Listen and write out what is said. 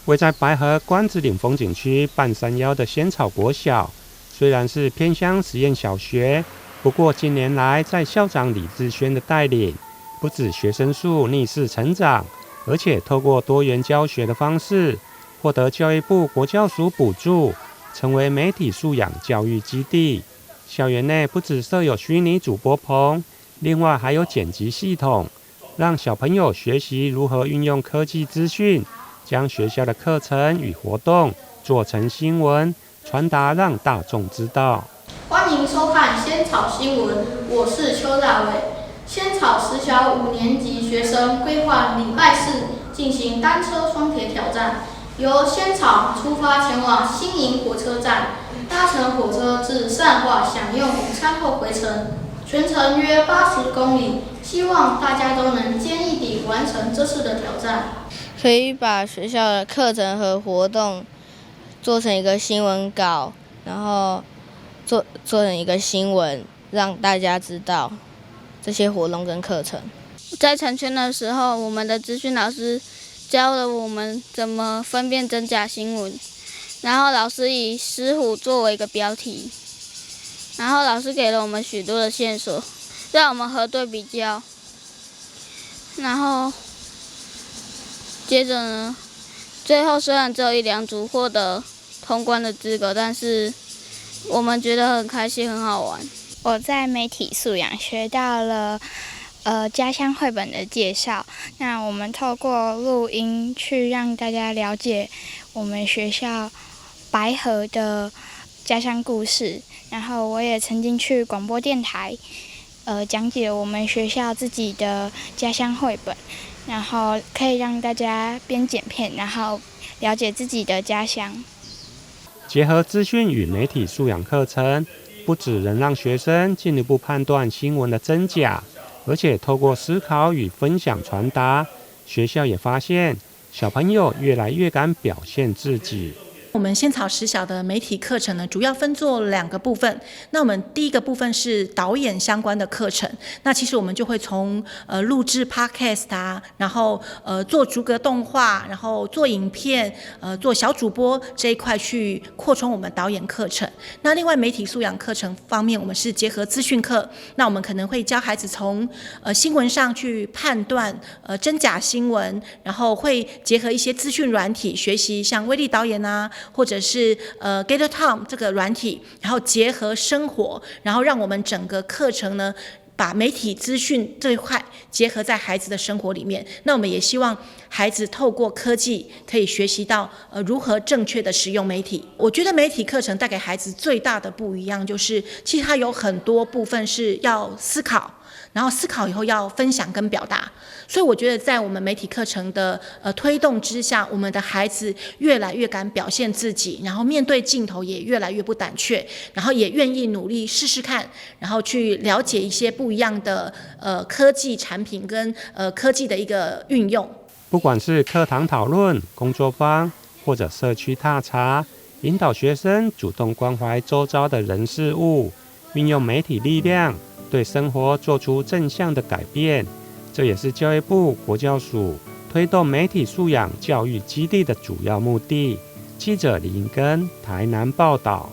位在白河关子岭风景区半山腰的仙草国小，虽然是偏乡实验小学，不过近年来在校长李志轩的带领，不止学生数逆势成长，而且透过多元教学的方式，获得教育部国教署补助，成为媒体素养教育基地。校园内不只设有虚拟主播棚，另外还有剪辑系统，让小朋友学习如何运用科技资讯，将学校的课程与活动做成新闻，传达让大众知道。欢迎收看仙草新闻，我是邱大伟。仙草实小5年级学生规划礼拜四进行单车双铁挑战，由仙草出发前往新营火车站，搭乘火车至善化享用午餐后回程，全程约80公里。希望大家都能坚毅地完成这次的挑战。可以把学校的课程和活动做成一个新闻稿，然后做成一个新闻，让大家知道这些活动跟课程。在成圈的时候，我们的资讯老师教了我们怎么分辨真假新闻，然后老师以石虎作为一个标题，然后老师给了我们许多的线索，让我们核对比较，然后接着呢，最后虽然只有1、2组获得通关的资格，但是我们觉得很开心，很好玩。我在媒体素养学到了家乡绘本的介绍，那我们透过录音去让大家了解我们学校白河的家乡故事，然后我也曾经去广播电台讲解我们学校自己的家乡绘本，然后可以让大家边剪片，然后了解自己的家乡。结合资讯与媒体素养课程，不只能让学生进一步判断新闻的真假，而且透过思考与分享传达，学校也发现小朋友越来越敢表现自己。我们仙草实小的媒体课程呢，主要分作2个部分。那我们第一个部分是导演相关的课程。那其实我们就会从录制 podcast 啊，然后做逐格动画，然后做影片，做小主播这一块去扩充我们导演课程。那另外媒体素养课程方面，我们是结合资讯课。那我们可能会教孩子从新闻上去判断真假新闻，然后会结合一些资讯软体学习，像威力导演啊，或者是GetTime 这个软体，然后结合生活，然后让我们整个课程呢，把媒体资讯这一块结合在孩子的生活里面。那我们也希望孩子透过科技可以学习到如何正确的使用媒体。我觉得媒体课程带给孩子最大的不一样，就是其实它有很多部分是要思考，然后思考以后要分享跟表达。所以我觉得在我们媒体课程的推动之下，我们的孩子越来越敢表现自己，然后面对镜头也越来越不胆怯，然后也愿意努力试试看，然后去了解一些不一样的科技产品跟科技的一个运用。不管是课堂讨论、工作坊，或者社区踏查，引导学生主动关怀周遭的人事物，运用媒体力量对生活做出正向的改变。这也是教育部国教署推动媒体素养教育基地的主要目的。记者李英根台南报道。